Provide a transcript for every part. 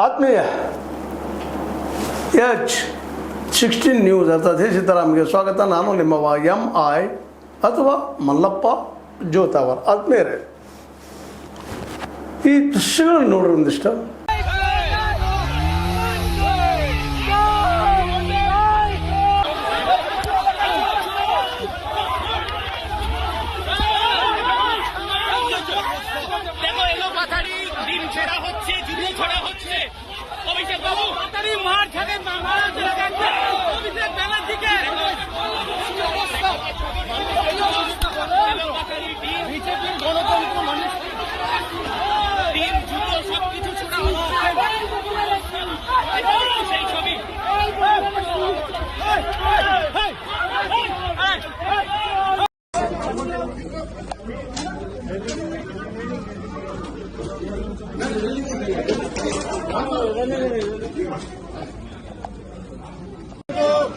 ಆತ್ಮೀಯ H16 news ಅರ್ಥಾತ್ ಸೀತಾರಾಮ್ಗೆ ಸ್ವಾಗತ. ನಾನು ನಿಮ್ಮವ MI ಅಥವಾ ಮಲ್ಲಪ್ಪ ಜೋತಾವರ್. ಆತ್ಮೀಯರೇ, ಈ ದೃಶ್ಯಗಳನ್ನು ನೋಡ್ರಿ ಒಂದಿಷ್ಟು.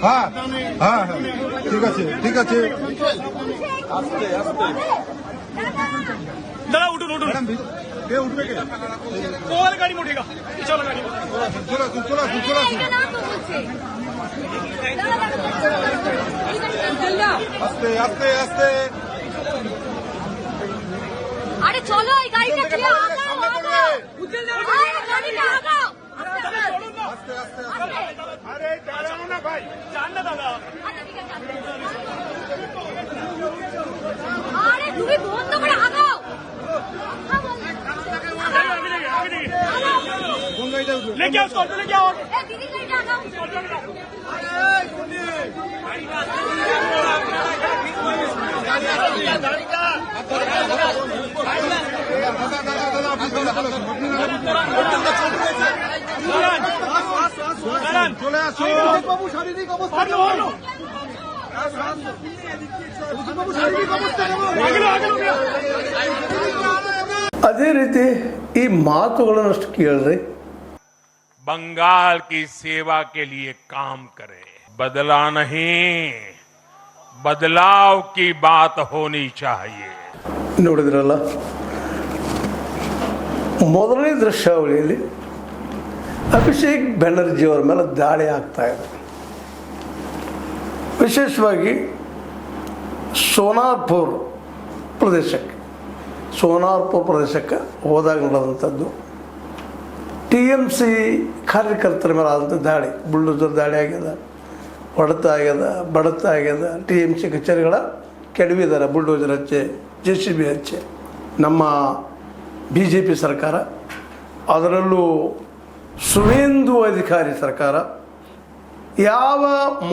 হ্যাঁ হ্যাঁ হ্যাঁ ঠিক আছে ঠিক আছে আস্তে আস্তে दादा उठो उठो কে উঠবে কে वो वाला गाड़ी में उठेगा पीछे वाला गाड़ी में চলো চলো চলো আস্তে আস্তে আস্তে अरे चलो ये गाड़ी से चलिए আস্তে আস্তে अरे जानो ना भाई जानना दादा अरे तुम्हें बहुत तो बड़ा आगाओ কোন গাড়িটা উঠবে लेके आओ स्कॉर्पियो लेके आओ दीदी गाड़ी आगाओ চলে আসো বাবু শারীরিক অবস্থা ಅದೇ ರೀತಿ ಈ ಮಾತುಗಳನ್ನಷ್ಟು ಕೇಳ್ರಿ. बंगाल की सेवा के लिए काम करे, बदला नहीं, बदलाव की बात होनी चाहिए. ನೋಡಿದ್ರಲ್ಲ, ಮೊದಲನೇ ದೃಶ್ಯಾವಳಿಯಲ್ಲಿ ಅಭಿಷೇಕ್ ಬ್ಯಾನರ್ಜಿ ಅವರ ಮೇಲೆ ದಾಳಿ ಆಗ್ತಾ ಇದೆ. ವಿಶೇಷವಾಗಿ ಸೋನಾರ್ಪುರ್ ಪ್ರದೇಶಕ್ಕೆ ಹೋದಾಗ ನಡೆದಂಥದ್ದು TMC ಕಾರ್ಯಕರ್ತರ ಮೇಲೆ ಆದಂಥ ದಾಳಿ, ಬುಲ್ಡೋಸರ್ ದಾಳಿ ಆಗ್ಯದ, ಹೊಡೆತ ಆಗ್ಯದ, ಬಡತ ಆಗ್ಯದ. TMC ಕಚೇರಿಗಳ ಕೆಡವಿದ್ದಾರೆ ಬುಲ್ಡೋಸರ್ ಹಚ್ಚೆ, JCB ಹಚ್ಚೆ. ನಮ್ಮ BJP ಸರ್ಕಾರ, ಅದರಲ್ಲೂ ಸುವೇಂದು ಅಧಿಕಾರಿ ಸರ್ಕಾರ, ಯಾವ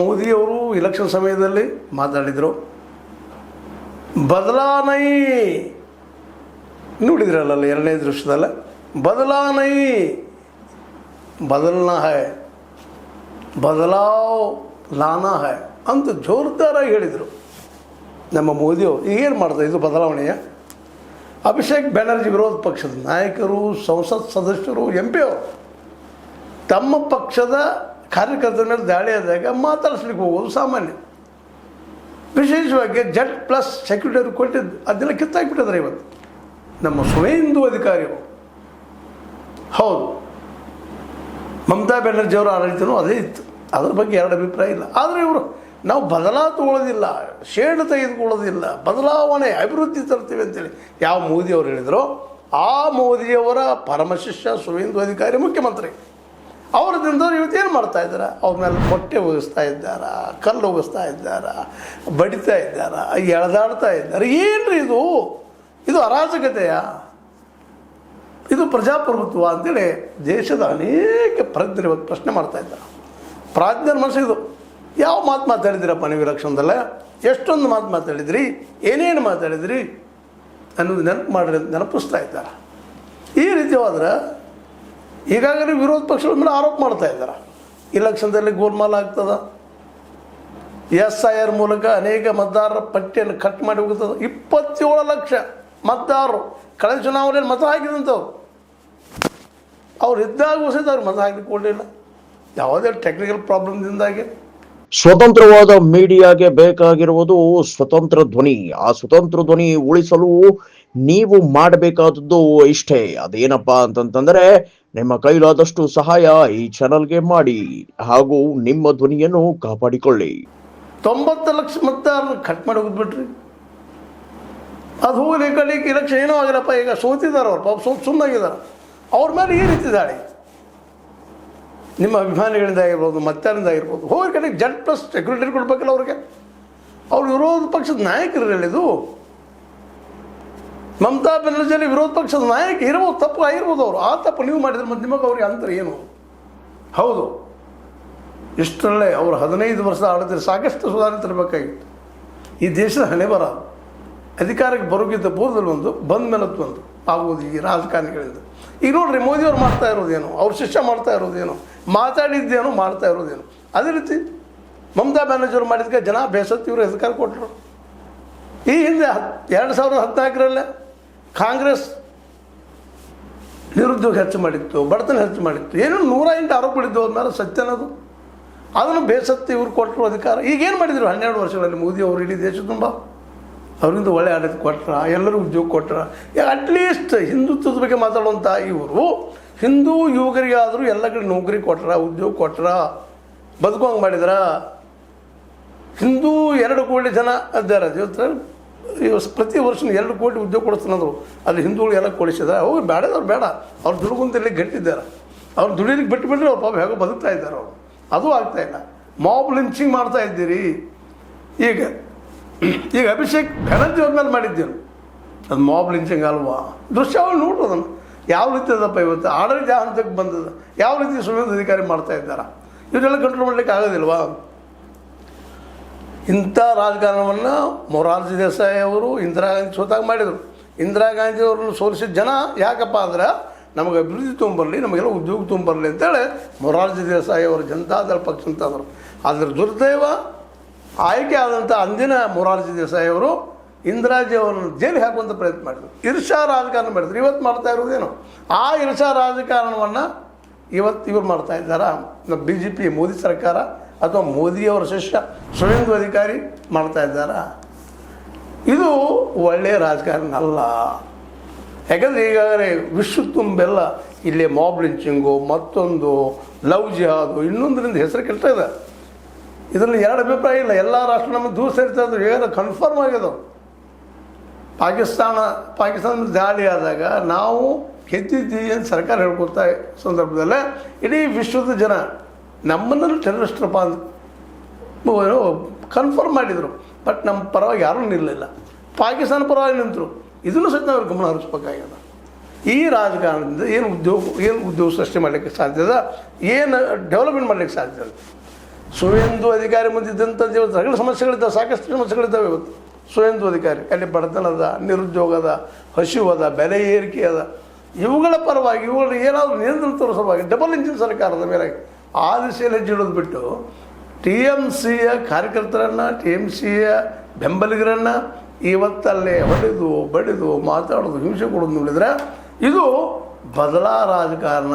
ಮೋದಿಯವರು ಇಲೆಕ್ಷನ್ ಸಮಯದಲ್ಲಿ ಮಾತಾಡಿದರು, ಬದಲಾನೈ ನೋಡಿದ್ರಲ್ಲ ಎರಡನೇ ದೃಶ್ಯದಲ್ಲ, ಬದಲಾನೈ ಬದಲನಾ ಹೈ, ಬದಲಾವ್ ಲಾನಾ ಹೈ ಅಂತ ಜೋರ್ದಾರಾಗಿ ಹೇಳಿದರು ನಮ್ಮ ಮೋದಿಯವರು. ಈಗೇನು ಮಾಡ್ತಾರೆ, ಇದು ಬದಲಾವಣೆಯ? ಅಭಿಷೇಕ್ ಬ್ಯಾನರ್ಜಿ ವಿರೋಧ ಪಕ್ಷದ ನಾಯಕರು, ಸಂಸತ್ ಸದಸ್ಯರು, MP ಅವರು ತಮ್ಮ ಪಕ್ಷದ ಕಾರ್ಯಕರ್ತರ ಮೇಲೆ ದಾಳಿ ಆದಾಗ ಮಾತಾಡಿಸ್ಲಿಕ್ಕೆ ಹೋಗೋದು ಸಾಮಾನ್ಯ. ವಿಶೇಷವಾಗಿ Z+ ಸೆಕ್ಯೂರಿಟಿ ಕೊಟ್ಟಿದ್ದು ಅದನ್ನೆಲ್ಲ ಕಿತ್ತಾಕ್ಬಿಟ್ಟಿದ್ದಾರೆ ಇವತ್ತು ನಮ್ಮ ಸುವೇಂದು ಅಧಿಕಾರಿಗಳು. ಹೌದು, ಮಮತಾ ಬ್ಯಾನರ್ಜಿ ಅವರ ಆಡಳಿತನೂ ಅದೇ ಇತ್ತು, ಅದ್ರ ಬಗ್ಗೆ ಎರಡು ಅಭಿಪ್ರಾಯ ಇಲ್ಲ. ಆದರೆ ಇವರು ನಾವು ತಗೊಳ್ಳೋದಿಲ್ಲ, ಶೇಡ್ ತೆಗೆದುಕೊಳ್ಳೋದಿಲ್ಲ, ಬದಲಾವಣೆ ಅಭಿವೃದ್ಧಿ ತರ್ತೀವಿ ಅಂತೇಳಿ ಯಾವ ಮೋದಿಯವರು ಹೇಳಿದ್ರು, ಆ ಮೋದಿಯವರ ಪರಮ ಶಿಷ್ಯ ಸುವೇಂದು ಅಧಿಕಾರಿ ಮುಖ್ಯಮಂತ್ರಿ. ಅವರದಿಂದ ಇವತ್ತೇನು ಮಾಡ್ತಾ ಇದ್ದಾರೆ? ಅವ್ರ ಮೇಲೆ ಮೊಟ್ಟೆ ಒಗಿಸ್ತಾ ಇದ್ದಾರಾ, ಕಲ್ಲು ಒಗಿಸ್ತಾ ಇದ್ದಾರಾ, ಬಡಿತಾ ಇದ್ದಾರಾ, ಎಳೆದಾಡ್ತಾ ಇದ್ದಾರೆ. ಏನ್ರಿ ಇದು? ಇದು ಅರಾಜಕತೆಯ? ಇದು ಪ್ರಜಾಪ್ರಭುತ್ವ ಅಂತೇಳಿ ದೇಶದ ಅನೇಕ ಪ್ರಜ್ಞರು ಇವತ್ತು ಪ್ರಶ್ನೆ ಮಾಡ್ತಾ ಇದ್ದಾರೆ. ಪ್ರಾಜ್ಞರ ಮನಸ್ಸಿದು ಯಾವ ಮಾತು ಮಾತಾಡಿದಿರಪ್ಪ ನೀವು ಇಲೆಕ್ಷನ್ದಲ್ಲ? ಎಷ್ಟೊಂದು ಮಾತು ಮಾತಾಡಿದ್ರಿ, ಏನೇನು ಮಾತಾಡಿದ್ರಿ ಅನ್ನೋದು ನೆನಪಿಸ್ತಾ ಇದ್ದಾರೆ. ಈ ರೀತಿಯಾದ್ರೆ ಈಗಾಗಲೇ ವಿರೋಧ ಪಕ್ಷಗಳ ಮೇಲೆ ಆರೋಪ ಮಾಡ್ತಾ ಇದ್ದಾರೆ, ಇಲೆಕ್ಷನ್ದಲ್ಲಿ ಗೋಲ್ಮಾಲ್ ಆಗ್ತದ, SIR ಮೂಲಕ ಅನೇಕ ಮತದಾರರ ಪಟ್ಟಿಯನ್ನು ಕಟ್ ಮಾಡಿ ಹೋಗ್ತದೆ. 27 ಲಕ್ಷ ಮತದಾರರು ಕಳೆದ ಚುನಾವಣೆಯಲ್ಲಿ ಮತ ಹಾಕಿದಂಥವ್ರು, ಅವ್ರು ಇದ್ದಾಗ ಸಹಿತ ಅವ್ರು ಮತ ಹಾಕಲಿಕ್ಕೆ ಕೊಡಲಿಲ್ಲ, ಯಾವುದೇ ಟೆಕ್ನಿಕಲ್ ಪ್ರಾಬ್ಲಮ್ದಿಂದಾಗಿ. ಸ್ವತಂತ್ರವಾದ ಮೀಡಿಯಾಗೆ ಬೇಕಾಗಿರುವುದು ಸ್ವತಂತ್ರ ಧ್ವನಿ. ಆ ಸ್ವತಂತ್ರ ಧ್ವನಿ ಉಳಿಸಲು ನೀವು ಮಾಡಬೇಕಾದದ್ದು ಇಷ್ಟೇ. ಅದೇನಪ್ಪಾ ಅಂತಂತಂದ್ರೆ ನಿಮ್ಮ ಕೈಲಾದಷ್ಟು ಸಹಾಯ ಈ ಚಾನಲ್ಗೆ ಮಾಡಿ ಹಾಗೂ ನಿಮ್ಮ ಧ್ವನಿಯನ್ನು ಕಾಪಾಡಿಕೊಳ್ಳಿ. 90 ಲಕ್ಷ ಮತದಾರರು ಕಟ್ ಮಾಡಿ ಹೋಗ್ಬಿಟ್ರಿ. ಅದು ಹೋಗಲಿ ಕಡೆ ಇಲೆಕ್ಷನ್ ಏನೂ ಆಗಿಲ್ಲಪ್ಪ. ಈಗ ಸೋತಿದ್ದಾರೆ ಅವ್ರು, ಪಾಪ ಸುಮ್ಮನಾಗಿದ್ದಾರೆ. ಅವ್ರ ಮೇಲೆ ಈ ರೀತಿ ದಾಳಿ ನಿಮ್ಮ ಅಭಿಮಾನಿಗಳಿಂದ ಆಗಿರ್ಬೋದು, ಮತ್ತಾರಿಂದ ಆಗಿರ್ಬೋದು. ಹೋಗಿ ಕಡೆಗೆ Z+ ಸೆಕ್ಯೂರಿಟಿ ಕೊಡ್ಬೇಕಲ್ಲ ಅವ್ರಿಗೆ. ಅವ್ರು ವಿರೋಧ ಪಕ್ಷದ ನಾಯಕರಿರಲ್ಲ. ಇದು ಮಮತಾ ಬೆನರ್ಜಿಯಲ್ಲಿ ವಿರೋಧ ಪಕ್ಷದ ನಾಯಕ ಇರ್ಬೋದು, ತಪ್ಪು ಆಗಿರ್ಬೋದು. ಅವರು ಆ ತಪ್ಪು ನೀವು ಮಾಡಿದ್ರೆ ಮತ್ತು ನಿಮಗೆ ಅವ್ರಿಗೆ ಅಂತರ ಏನು? ಹೌದು, ಇಷ್ಟರಲ್ಲೇ ಅವರು 15 ವರ್ಷದ ಆಳಿದ್ರೆ ಸಾಕಷ್ಟು ಸುಧಾರಣೆ ತರಬೇಕಾಗಿತ್ತು. ಈ ದೇಶದ ಹಣೆ ಬರ ಅಧಿಕಾರಕ್ಕೆ ಬರೋಕ್ಕಿಂತ ಪೂರ್ವದಲ್ಲಿ ಒಂದು, ಬಂದ ಮೇಲೆ ಒಂದು ಆಗುವುದು ಈ ರಾಜಕಾರಣಿಗಳಿಂದ. ಈಗ ನೋಡ್ರಿ, ಮೋದಿಯವ್ರು ಮಾಡ್ತಾ ಇರೋದೇನು, ಅವ್ರ ಶಿಷ್ಯ ಮಾಡ್ತಾ ಇರೋದೇನು, ಮಾತಾಡಿದ್ದೇನು, ಮಾಡ್ತಾ ಇರೋದೇನು. ಅದೇ ರೀತಿ ಮಮತಾ ಬ್ಯಾನರ್ಜಿಯವ್ರು ಮಾಡಿದ್ದಕ್ಕೆ ಜನ ಬೇಸತ್ತು ಇವರು ಅಧಿಕಾರ ಕೊಟ್ಟರು. ಈ ಹಿಂದೆ 2014ರಲ್ಲೇ ಕಾಂಗ್ರೆಸ್ ನಿರುದ್ಯೋಗ ಹೆಚ್ಚು ಮಾಡಿತ್ತು, ಬಡತನ ಹೆಚ್ಚು ಮಾಡಿತ್ತು, ಏನೇನು 108 ಆರೋಪಗಳಿದ್ದು ಮೇಲೆ ಸತ್ಯ ಅನ್ನೋದು. ಅದನ್ನು ಬೇಸತ್ತು ಇವ್ರು ಕೊಟ್ಟರು ಅಧಿಕಾರ. ಈಗೇನು ಮಾಡಿದರು 12 ವರ್ಷಗಳಲ್ಲಿ ಮೋದಿ ಅವರು ಇಡೀ ದೇಶ ತುಂಬ ಅವರಿಂದ ಒಳ್ಳೆ ಆಡಳಿತ ಕೊಟ್ರ, ಎಲ್ಲರೂ ಉದ್ಯೋಗ ಕೊಟ್ರ. ಅಟ್ಲೀಸ್ಟ್ ಹಿಂದುತ್ವದ ಬಗ್ಗೆ ಮಾತಾಡುವಂಥ ಇವರು ಹಿಂದೂ ಯುವಕರಿಗಾದರೂ ಎಲ್ಲ ಕಡೆ ನೌಕರಿ ಕೊಟ್ರ, ಉದ್ಯೋಗ ಕೊಟ್ರ, ಬದುಕುವಂಗೆ ಮಾಡಿದ್ರ. ಹಿಂದೂ 2 ಕೋಟಿ ಜನ ಇದ್ದಾರೆ. ಪ್ರತಿ ವರ್ಷ 2 ಕೋಟಿ ಉದ್ಯೋಗ ಕೊಡಿಸ್ತಾನಂದ್ರು. ಅಲ್ಲಿ ಹಿಂದೂಗಳು ಎಲ್ಲ ಕೊಡಿಸಿದ್ದಾರೆ. ಅವ್ರು ಬೇಡದವ್ರು ಬೇಡ, ಅವ್ರು ದುಡ್ಕೊಂತಲ್ಲಿ ಗಟ್ಟಿದ್ದಾರೆ. ಅವ್ರು ದುಡಿಲಿಕ್ಕೆ ಬಿಟ್ಟುಬಿಟ್ರೆ ಅವ್ರು ಪಾಪ ಹೇಗೋ ಬದುಕ್ತಾ ಇದ್ದಾರೆ. ಅವರು ಅದು ಆಗ್ತಾಯಿಲ್ಲ. ಮಾಬ್ ಲಿಂಚಿಂಗ್ ಮಾಡ್ತಾ ಇದ್ದೀರಿ. ಈಗ ಅಭಿಷೇಕ್ ಬ್ಯಾನರ್ಜಿ ಅವ್ರ ಮೇಲೆ ಮಾಡಿದ್ದೀರಿ, ಅದು ಮಾಬ್ ಲಿಂಚಿಂಗ್ ಅಲ್ವಾ? ದೃಶ್ಯಾವಳಿ ನೋಡ್ರಿ ಅದನ್ನು. ಯಾವ ರೀತಿ ಅದಪ್ಪ ಇವತ್ತು ಆಡಳಿತ ಹಂತಕ್ಕೆ ಬಂದದ, ಯಾವ ರೀತಿ ಸುಳ್ಳು ಅಧಿಕಾರಿ ಮಾಡ್ತಾ ಇದ್ದಾರೆ. ಇವರೆಲ್ಲ ಕಂಟ್ರೋಲ್ ಮಾಡಲಿಕ್ಕೆ ಆಗೋದಿಲ್ವಾ? ಇಂಥ ರಾಜಕಾರಣವನ್ನು ಮೊರಾರ್ಜಿ ದೇಸಾಯಿ ಅವರು ಇಂದಿರಾ ಗಾಂಧಿ ಸ್ವತಃ ಮಾಡಿದರು. ಇಂದಿರಾ ಗಾಂಧಿ ಅವ್ರನ್ನ ಸೋಲಿಸಿದ ಜನ ಯಾಕಪ್ಪ ಅಂದ್ರೆ ನಮಗೆ ಅಭಿವೃದ್ಧಿ ತೊಗೊಂಬರಲಿ, ನಮಗೆಲ್ಲ ಉದ್ಯೋಗ ತೊಗೊಂಬರಲಿ ಅಂತೇಳಿ ಮೊರಾರ್ಜಿ ದೇಸಾಯಿ ಅವರು ಜನತಾದಳ ಪಕ್ಷ ಅಂತಂದರು. ಅದರ ದುರ್ದೈವ ಆಯ್ಕೆ ಆದಂಥ ಅಂದಿನ ಮೊರಾರ್ಜಿ ದೇಸಾಯಿ ಅವರು ಇಂದಿರಾಜಿ ಅವರನ್ನು ಜೈಲಿಗೆ ಹಾಕುವಂಥ ಪ್ರಯತ್ನ ಮಾಡಿದರು. ಇರ್ಷಾ ರಾಜಕಾರಣ ಮಾಡಿದ್ರು. ಇವತ್ತು ಮಾಡ್ತಾ ಇರೋದೇನು ಆ ಇರ್ಷಾ ರಾಜಕಾರಣವನ್ನು ಇವತ್ತು ಇವ್ರು ಮಾಡ್ತಾ ಇದ್ದಾರಾ? ನಮ್ಮ BJP ಮೋದಿ ಸರ್ಕಾರ ಅಥವಾ ಮೋದಿಯವರ ಶಿಷ್ಯ ಸುವೇಂದು ಅಧಿಕಾರಿ ಮಾಡ್ತಾ ಇದ್ದಾರಾ? ಇದು ಒಳ್ಳೆಯ ರಾಜಕಾರಣ ಅಲ್ಲ. ಯಾಕಂದರೆ ಈಗಾಗಲೇ ವಿಶ್ವ ತುಂಬೆಲ್ಲ ಇಲ್ಲಿ ಮಾಬ್ ಲಿಂಚಿಂಗು, ಮತ್ತೊಂದು ಲವ್ ಜಿಹಾದು, ಇನ್ನೊಂದರಿಂದ ಹೆಸರು ಕೆಡ್ತಾ ಇದೆ. ಇದರಲ್ಲಿ 2 ಅಭಿಪ್ರಾಯ ಇಲ್ಲ. ಎಲ್ಲ ರಾಷ್ಟ್ರ ನಮಗೆ ದೂರ ಸೇರ್ತಾ ಇದ್ರು. ಈಗ ಕನ್ಫರ್ಮ್ ಆಗಿದ್ದವು. ಪಾಕಿಸ್ತಾನದ ದಾಳಿ ಆದಾಗ ನಾವು ಗೆದ್ದಿದ್ದೀವಿ ಅಂತ ಸರ್ಕಾರ ಹೇಳ್ಕೊಳ್ತಾ ಸಂದರ್ಭದಲ್ಲೇ ಇಡೀ ವಿಶ್ವದ ಜನ ನಮ್ಮನ್ನು ಟೆರರಿಸ್ಟ್ರಪ್ಪ ಅಂತ ಕನ್ಫರ್ಮ್ ಮಾಡಿದರು. ಬಟ್ ನಮ್ಮ ಪರವಾಗಿ ಯಾರೂ ನಿಲ್ಲಲಿಲ್ಲ. ಪಾಕಿಸ್ತಾನ ಪರವಾಗಿ ನಿಂತರು. ಇದನ್ನು ಸಹಿತ ಅವ್ರು ಗಮನ ಹರಿಸ್ಬೇಕಾಗ್ಯದ. ಈ ರಾಜಕಾರಣದಿಂದ ಏನು ಉದ್ಯೋಗ ಸೃಷ್ಟಿ ಮಾಡಲಿಕ್ಕೆ ಸಾಧ್ಯದ, ಏನು ಡೆವಲಪ್ಮೆಂಟ್ ಮಾಡಲಿಕ್ಕೆ ಸಾಧ್ಯ? ಸುವೇಂದು ಅಧಿಕಾರಿ ಮುಂದಿದ್ದಂಥ ರಗಡ ಸಮಸ್ಯೆಗಳಿದ್ದಾವೆ, ಸಾಕಷ್ಟು ಸಮಸ್ಯೆಗಳಿದ್ದಾವೆ ಇವತ್ತು. ಸುವೇಂದು ಅಧಿಕಾರಿ ಅಲ್ಲಿ ಬಡತನದ, ನಿರುದ್ಯೋಗದ, ಹಸಿವದ, ಬೆಲೆ ಏರಿಕೆ ಅದ. ಇವುಗಳ ಪರವಾಗಿ ಇವುಗಳ ಏನಾದರೂ ನಿಯಂತ್ರಣ ತೋರಿಸುವಾಗ ಡಬಲ್ ಇಂಜಿನ್ ಸರ್ಕಾರದ ಮೇಲೆ ಆ ದಿಸೆಯಲ್ಲಿ ಹೆಜ್ಜೆ ಇಡೋದು ಬಿಟ್ಟು TMCಯ ಕಾರ್ಯಕರ್ತರನ್ನು, TMCಯ ಬೆಂಬಲಿಗರನ್ನು ಇವತ್ತಲ್ಲೇ ಹೊಡೆದು ಬಡಿದು ಮಾತಾಡೋದು, ಹಿಂಸೆ ಕೊಡೋದು ನೋಡಿದರೆ ಇದು ಬದಲಾ ರಾಜಕಾರಣ,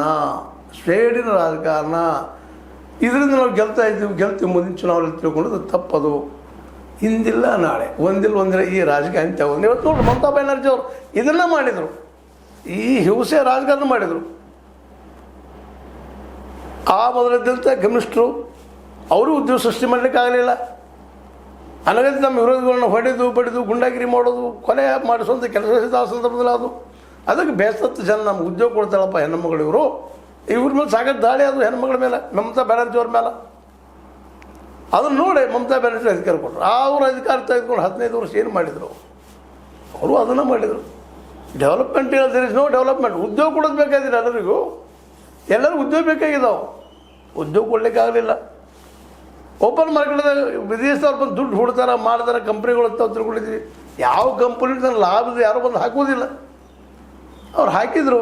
ಸ್ವೇಡಿನ ರಾಜಕಾರಣ. ಇದರಿಂದ ನಾವು ಗೆಲ್ತೀವಿ ಮುಂದಿನ ಚುನಾವಣೆ ತಿಳ್ಕೊಳ್ಳೋದು ತಪ್ಪದು. ಇಂದಿಲ್ಲ ನಾಳೆ, ಒಂದಿಲ್ಲ ಈ ರಾಜಕಾರಣ ತಗೊಂಡು ಇವತ್ತು ನೋಡ್ರಿ ಮಮತಾ ಬ್ಯಾನರ್ಜಿ ಅವರು ಇದನ್ನು ಮಾಡಿದರು. ಈ ಹಿಂಸೆ ರಾಜಕಾರಣ ಮಾಡಿದರು. ಆ ಮೊದಲಿದ್ದಂಥ ಕಮ್ಯುನಿಸ್ಟರು ಅವರು ಉದ್ಯೋಗ ಸೃಷ್ಟಿ ಮಾಡಲಿಕ್ಕೆ ಆಗಲಿಲ್ಲ. ಅನಗತ್ಯ ನಮ್ಮ ವಿರೋಧಿಗಳನ್ನ ಹೊಡೆದು ಬಡಿದು ಗುಂಡಾಗಿರಿ ಮಾಡೋದು, ಕೊಲೆ ಮಾಡಿಸುವಂಥ ಕೆಲಸ ಆ ಸಂದರ್ಭದಲ್ಲಿ ಅದಕ್ಕೆ ಬೇಸತ್ತು ಜನ ನಮ್ಗೆ ಉದ್ಯೋಗ ಕೊಡ್ತಾಳಪ್ಪ ಹೆಣ್ಣುಮಗಳು ಇವ್ರ ಮೇಲೆ ಸಾಕಷ್ಟು ದಾಳಿ ಅದು ಹೆಣ್ಮಗಳ ಮೇಲೆ, ಮಮತಾ ಬ್ಯಾನರ್ಜಿ ಅವ್ರ ಮೇಲೆ. ಅದನ್ನು ನೋಡಿ ಮಮತಾ ಬ್ಯಾನರ್ಜಿ ಅಧಿಕಾರ ಕೊಟ್ಟರು. ಅವರು ಅಧಿಕಾರ ತೆಗೆದುಕೊಂಡು 15 ವರ್ಷ ಏನು ಮಾಡಿದರು? ಅವರು ಅದನ್ನು ಮಾಡಿದರು. Development there is no development. ಉದ್ಯೋಗ ಕೊಡೋದು ಬೇಕಾಗಿಲ್ಲ ಎಲ್ಲರಿಗೂ. ಎಲ್ಲರಿಗೂ ಉದ್ಯೋಗ ಬೇಕಾಗಿದ್ದಾವೆ. ಉದ್ಯೋಗ ಕೊಡಲಿಕ್ಕಾಗಲಿಲ್ಲ. ಓಪನ್ ಮಾರ್ಕೆಟ್ದಾಗ ವಿದೇಶದವ್ರು ಬಂದು ದುಡ್ಡು ಹುಡ್ತಾರೆ, ಮಾಡ್ತಾರೆ, ಕಂಪ್ನಿಗಳು ಅಂತ ತಿಳ್ಕೊಂಡಿದ್ವಿ. ಯಾವ ಕಂಪ್ನಿ ತನ್ನ ಲಾಭದ ಯಾರೂ ಬಂದು ಹಾಕೋದಿಲ್ಲ. ಅವ್ರು ಹಾಕಿದರು,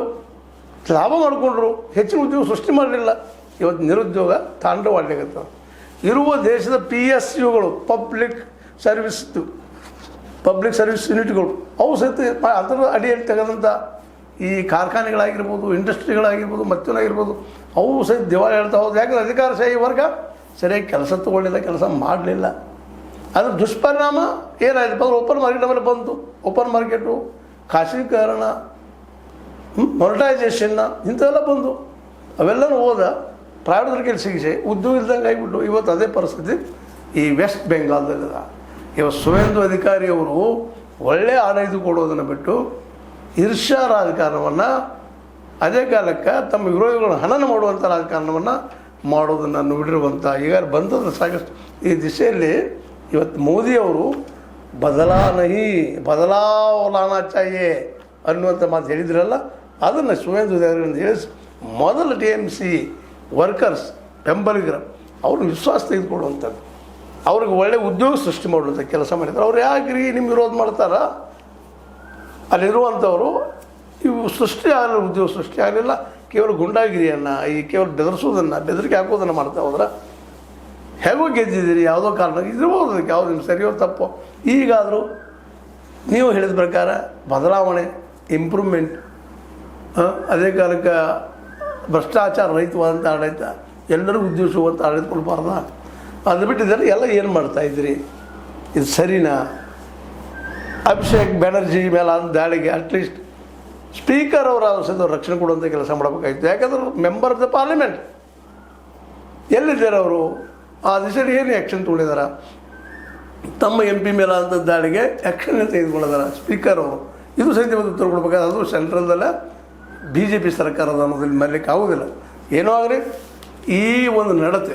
ಲಾಭ ಮಾಡಿಕೊಂಡ್ರು, ಹೆಚ್ಚಿನ ಉದ್ಯೋಗ ಸೃಷ್ಟಿ ಮಾಡಲಿಲ್ಲ. ಇವತ್ತು ನಿರುದ್ಯೋಗ ತಾಂಡವಾಡಲಿಕ್ಕೆ ಇರುವ ದೇಶದ PSUಗಳು, ಪಬ್ಲಿಕ್ ಸರ್ವಿಸ್ ಯೂನಿಟ್ಗಳು, ಅವು ಸಹಿತ ಅದರ ಅಡಿಯಲ್ಲಿ ತೆಗೆದಂಥ ಈ ಕಾರ್ಖಾನೆಗಳಾಗಿರ್ಬೋದು, ಇಂಡಸ್ಟ್ರಿಗಳಾಗಿರ್ಬೋದು, ಮತ್ತೊಂದಾಗಿರ್ಬೋದು, ಅವು ಸಹಿತ ದಿವಾಳಿ ಹೇಳ್ತಾ ಹೋದು. ಯಾಕಂದರೆ ಅಧಿಕಾರಶಾಹಿ ವರ್ಗ ಸರಿಯಾಗಿ ಕೆಲಸ ತೊಗೊಳ್ಳಿಲ್ಲ, ಕೆಲಸ ಮಾಡಲಿಲ್ಲ. ಅದ್ರ ದುಷ್ಪರಿಣಾಮ ಏನಾಯ್ತಪ್ಪ ಅಂದ್ರೆ ಓಪನ್ ಮಾರ್ಕೆಟ್ ಮೇಲೆ ಬಂತು. ಓಪನ್ ಮಾರ್ಕೆಟು ಖಾಸಗೀಕರಣ, ಮೊನಿಟೈಸೇಷನ್ನ ಇಂಥವೆಲ್ಲ ಬಂದು ಅವೆಲ್ಲನೂ ಹೋದ ಪ್ರೈವೇಟ್ ಕೆಲಸಕ್ಕೆ ಉದ್ಯೋಗ ಇಲ್ದಂಗೆ ಆಗಿಬಿಟ್ಟು ಇವತ್ತು ಅದೇ ಪರಿಸ್ಥಿತಿ ಈ ವೆಸ್ಟ್ ಬೆಂಗಾಲ್ದಲ್ಲಿದೆ. ಇವತ್ತು ಸುವೇಂದು ಅಧಿಕಾರಿ ಅವರು ಒಳ್ಳೆಯ ಆಡಳಿತ ಕೊಡೋದನ್ನು ಬಿಟ್ಟು ಈರ್ಷ್ಯಾ ರಾಜಕಾರಣವನ್ನು, ಅದೇ ಕಾಲಕ್ಕೆ ತಮ್ಮ ವಿರೋಧಿಗಳನ್ನು ಹನನ ಮಾಡುವಂಥ ರಾಜಕಾರಣವನ್ನು ಮಾಡೋದನ್ನು ನೋಡಿರುವಂಥ ಈಗ ಬಂದದ್ದು ಸಾಕಷ್ಟು. ಈ ದಿಶೆಯಲ್ಲಿ ಇವತ್ತು ಮೋದಿಯವರು ಬದಲಾವಣಾ ಚಾಯೆ ಅನ್ನುವಂಥ ಮಾತು ಹೇಳಿದ್ರಲ್ಲ, ಅದನ್ನು ಸುವೇಂದು ಅಧಿಕಾರಿಗಳಿಂದ ಹೇಳಿಸಿ ಮೊದಲು TMC ವರ್ಕರ್ಸ್ ಬೆಂಬಲಿಗರು ಅವ್ರನ್ನ ವಿಶ್ವಾಸ ತೆಗೆದುಕೊಡುವಂಥದ್ದು, ಅವ್ರಿಗೆ ಒಳ್ಳೆಯ ಉದ್ಯೋಗ ಸೃಷ್ಟಿ ಮಾಡುವಂಥ ಕೆಲಸ ಮಾಡಿದ್ರು. ಅವ್ರು ಯಾಕ್ರಿ ನಿಮ್ಮ ವಿರೋಧ ಮಾಡ್ತಾರ? ಅಲ್ಲಿರುವಂಥವರು ಇವು ಸೃಷ್ಟಿ ಆಗಲಿಲ್ಲ, ಉದ್ಯೋಗ ಸೃಷ್ಟಿ ಆಗಲಿಲ್ಲ, ಕೇವಲ ಗುಂಡಾಗಿರಿಯನ್ನು, ಈ ಕೇವಲ ಬೆದರಿಸೋದನ್ನು, ಬೆದರಿಕೆ ಹಾಕೋದನ್ನು ಮಾಡ್ತಾ ಹೋದ್ರೆ ಹೇಗೋ ಗೆದ್ದಿದ್ದೀರಿ, ಯಾವುದೋ ಕಾರಣ ಇದಿರ್ಬೋದು, ಅದಕ್ಕೆ ಯಾವುದು ನಿಮ್ಮ ಸರಿಯೋ ತಪ್ಪೋ. ಈಗಾದರೂ ನೀವು ಹೇಳಿದ ಪ್ರಕಾರ ಬದಲಾವಣೆ, ಇಂಪ್ರೂವ್ಮೆಂಟ್, ಅದೇ ಕಾಲಕ್ಕೆ ಭ್ರಷ್ಟಾಚಾರ ರಹಿತವಾದಂಥ ಆಡಳಿತ, ಎಲ್ಲರಿಗೂ ಉದ್ಯೋಗ ಸಿಗುವಂಥ ಆಡಳಿತ ಕೊಡಬಾರ್ದ? ಅದು ಬಿಟ್ಟಿದ್ದಾರೆ ಎಲ್ಲ ಏನು ಮಾಡ್ತಾಯಿದ್ರಿ? ಇದು ಸರಿನಾ? ಅಭಿಷೇಕ್ ಬ್ಯಾನರ್ಜಿ ಮೇಲೆ ಆದ ದಾಳಿಗೆ ಅಟ್ಲೀಸ್ಟ್ ಸ್ಪೀಕರ್ ಅವರ ಸಹಿತ ರಕ್ಷಣೆ ಕೊಡುವಂಥ ಕೆಲಸ ಮಾಡಬೇಕಾಗಿತ್ತು. ಯಾಕಂದ್ರೆ ಮೆಂಬರ್ ಆಫ್ ದ ಪಾರ್ಲಿಮೆಂಟ್ ಎಲ್ಲಿದ್ದಾರೆ ಅವರು? ಆ ದಿಶೆಯಲ್ಲಿ ಏನು ಆ್ಯಕ್ಷನ್ ತೊಗೊಂಡಿದ್ದಾರೆ? ತಮ್ಮ MP ಮೇಲೆ ಆದಂಥ ದಾಳಿಗೆ ಆ್ಯಕ್ಷನ್ ತೆಗೆದುಕೊಂಡಿದ್ದಾರೆ ಸ್ಪೀಕರ್ ಅವರು. ಇದು ಸಹಿತ ಉತ್ತರ ಕೊಡಬೇಕಾದ್ರೆ ಅದು ಸೆಂಟ್ರಲ್ದಲ್ಲ BJP ಸರ್ಕಾರದ ಅನ್ನೋದ್ರಲ್ಲಿ ಮರಲಿಕ್ಕೆ ಆಗೋದಿಲ್ಲ. ಏನೋ ಆಗಲಿ ಈ ಒಂದು ನಡತೆ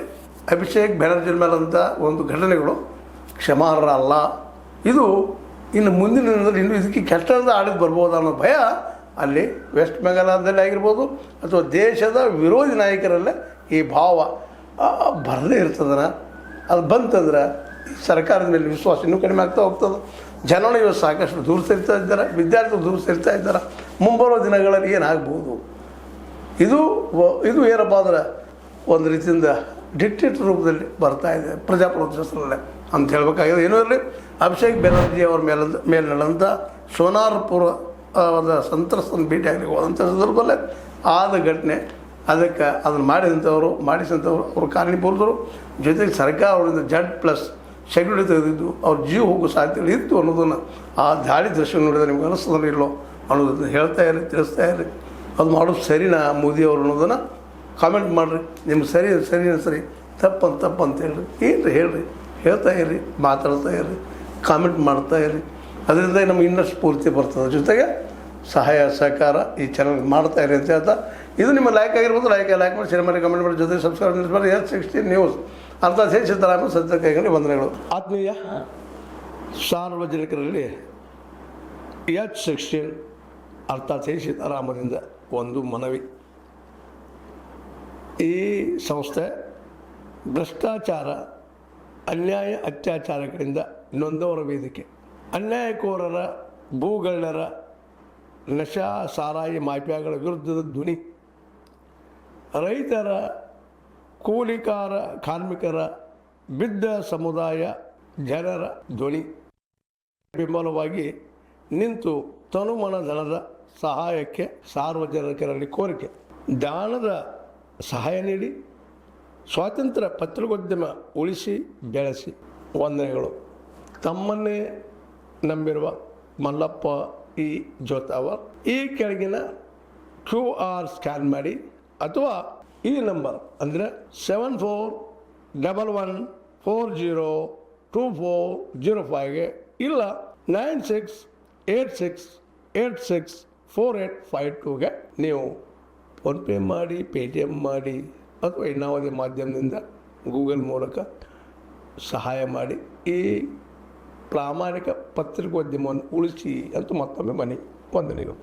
ಅಭಿಷೇಕ್ ಬ್ಯಾನರ್ಜಿ ಮೇಲಂಥ ಒಂದು ಘಟನೆಗಳು ಕ್ಷಮಾರ್ಹ ಅಲ್ಲ. ಇದು ಇನ್ನು ಮುಂದಿನ ದಿನದಲ್ಲಿ ಇನ್ನೂ ಇದಕ್ಕೆ ಕೆಟ್ಟದ ಆಡಳಿತ ಬರ್ಬೋದು ಅನ್ನೋ ಭಯ ಅಲ್ಲಿ ವೆಸ್ಟ್ ಬೆಂಗಾಲದಲ್ಲಿ ಆಗಿರ್ಬೋದು ಅಥವಾ ದೇಶದ ವಿರೋಧಿ ನಾಯಕರಲ್ಲೇ ಈ ಭಾವ ಬರದೇ ಇರ್ತದನ. ಅದು ಬಂತಂದ್ರೆ ಸರ್ಕಾರದ ಮೇಲೆ ವಿಶ್ವಾಸ ಇನ್ನೂ ಕಡಿಮೆ ಆಗ್ತಾ ಹೋಗ್ತದೆ. ಜನಗಳು ಇವತ್ತು ಸಾಕಷ್ಟು ದೂರ ಸೇರ್ತಾ ಇದ್ದಾರೆ, ವಿದ್ಯಾರ್ಥಿಗಳು ದೂರ ಸೇರ್ತಾ ಇದ್ದಾರೆ. ಮುಂಬರುವ ದಿನಗಳಲ್ಲಿ ಏನಾಗ್ಬೋದು? ಇದು ಏನಪ್ಪ ಅಂದ್ರೆ ಒಂದು ರೀತಿಯಿಂದ ಡಿಕ್ಟೇಟರ್ ರೂಪದಲ್ಲಿ ಬರ್ತಾ ಇದೆ ಪ್ರಜಾಪ್ರಭುತ್ವದಲ್ಲೇ ಅಂತ ಹೇಳ್ಬೇಕಾಗಿದೆ. ಏನೂ ಇರಲಿ, ಅಭಿಷೇಕ್ ಬ್ಯಾನರ್ಜಿ ಅವ್ರ ಮೇಲೆ ನಡೆದಂಥ ಸೋನಾರ್ಪುರ ಸಂತ್ರಸ್ತನ ಭೇಟಿಯಾಗಲಿ ಹೋದಂಥ ಸಂದರ್ಭದಲ್ಲೇ ಆದ ಘಟನೆ, ಅದಕ್ಕೆ ಅದನ್ನು ಮಾಡಿಸಿದಂಥವ್ರು ಅವರು ಕಾರಣೀಭೂತರು. ಜೊತೆಗೆ ಸರ್ಕಾರ ಅವರಿಂದ Z+ ಸೆಕ್ಯೂರಿಟಿ ತೆಗೆದಿದ್ದು ಅವ್ರ ಜೀವ ಹೋಗೋ ಸಾಧ್ಯತೆ ಇತ್ತು ಅನ್ನೋದನ್ನು ಆ ದಾಳಿ ದೃಶ್ಯ ನೋಡಿದರೆ ನಿಮ್ಗೆ ಅನಿಸ್ತದೋ ಇಲ್ಲೋ ಅನ್ನೋದನ್ನು ಹೇಳ್ತಾ ಇರಿ, ತಿಳಿಸ್ತಾ ಇರಿ. ಅದು ಮಾಡೋದು ಸರಿನಾ ಮೋದಿಯವರು ಅನ್ನೋದನ್ನು ಕಾಮೆಂಟ್ ಮಾಡಿರಿ. ನಿಮ್ಗೆ ಸರಿ ತಪ್ಪು ಅಂತ ಹೇಳ್ರಿ, ಹೇಳ್ತಾ ಇರ್ರಿ, ಮಾತಾಡ್ತಾ ಇರ್ರಿ, ಕಾಮೆಂಟ್ ಮಾಡ್ತಾ ಇರ್ರಿ. ಅದರಿಂದ ನಮ್ಗೆ ಇನ್ನಷ್ಟು ಸ್ಫೂರ್ತಿ ಬರ್ತದೆ. ಜೊತೆಗೆ ಸಹಾಯ ಸಹಕಾರ ಈ ಚಾನಲ್ಗೆ ಮಾಡ್ತಾ ಇರಿ ಅಂತ ಹೇಳ್ತಾ, ಇದು ನಿಮ್ಮ ಲೈಕ್ ಆಗಿರ್ಬೋದು, ಲೈಕ್ ಮಾಡಿ, ಶೇರ್ ಮಾಡಿ, ಕಮೆಂಟ್ ಮಾಡಿ, ಜೊತೆಗೆ ಸಬ್ಸ್ಕ್ರೈಬ್ ಮಾಡಿ. S16 ನ್ಯೂಸ್ ಅರ್ಥಾತ್ ಸಿದ್ದರಾಮ ಸತ್ಯ ಕೈಗೊಂಡು ವಂದನೆಗಳು. ಆತ್ಮೀಯ ಸಾರ್ವಜನಿಕರಲ್ಲಿ H16 ಅರ್ಥಾತ್ ಸೀತಾರಾಮದಿಂದ ಒಂದು ಮನವಿ. ಈ ಸಂಸ್ಥೆ ಭ್ರಷ್ಟಾಚಾರ, ಅನ್ಯಾಯ, ಅತ್ಯಾಚಾರಗಳಿಂದ ನೊಂದವರ ವೇದಿಕೆ. ಅನ್ಯಾಯಕೋರರ, ಭೂಗಳ್ಳರ, ನಶಾ ಸಾರಾಯಿ ಮಾಫಿಯಾಗಳ ವಿರುದ್ಧದ ಧ್ವನಿ. ರೈತರ, ಕೂಲಿಕಾರ, ಕಾರ್ಮಿಕರ, ಬಿದ್ದ ಸಮುದಾಯ ಜನರ ಧ್ವನಿ. ಬೆಂಬಲವಾಗಿ ನಿಂತು ತನುಮನ ಧನದ ಸಹಾಯಕ್ಕೆ ಸಾರ್ವಜನಿಕರಲ್ಲಿ ಕೋರಿಕೆ. ದಾನದ ಸಹಾಯ ನೀಡಿ ಸ್ವಾತಂತ್ರ್ಯ ಪತ್ರಿಕೋದ್ಯಮ ಉಳಿಸಿ ಬೆಳೆಸಿ. ವಂದನೆಗಳು. ತಮ್ಮನ್ನೇ ನಂಬಿರುವ ಮಲ್ಲಪ್ಪ ಇ ಜೋತಾವರ್. ಈ ಕೆಳಗಿನ QR ಸ್ಕ್ಯಾನ್ ಮಾಡಿ ಅಥವಾ ಈ ನಂಬರ್ ಅಂದರೆ 7411402405ಗೆ ಇಲ್ಲ 9686864852ಗೆ ನೀವು ಫೋನ್ಪೇ ಮಾಡಿ, Paytm ಮಾಡಿ ಅಥವಾ ಇನ್ನಾವುದೇ ಮಾಧ್ಯಮದಿಂದ ಗೂಗಲ್ ಮೂಲಕ ಸಹಾಯ ಮಾಡಿ. ಈ ಪ್ರಾಮಾಣಿಕ ಪತ್ರಿಕೋದ್ಯಮವನ್ನು ಉಳಿಸಿ ಅಂತ ಮತ್ತೊಮ್ಮೆ ವಂದನೆಗಳು.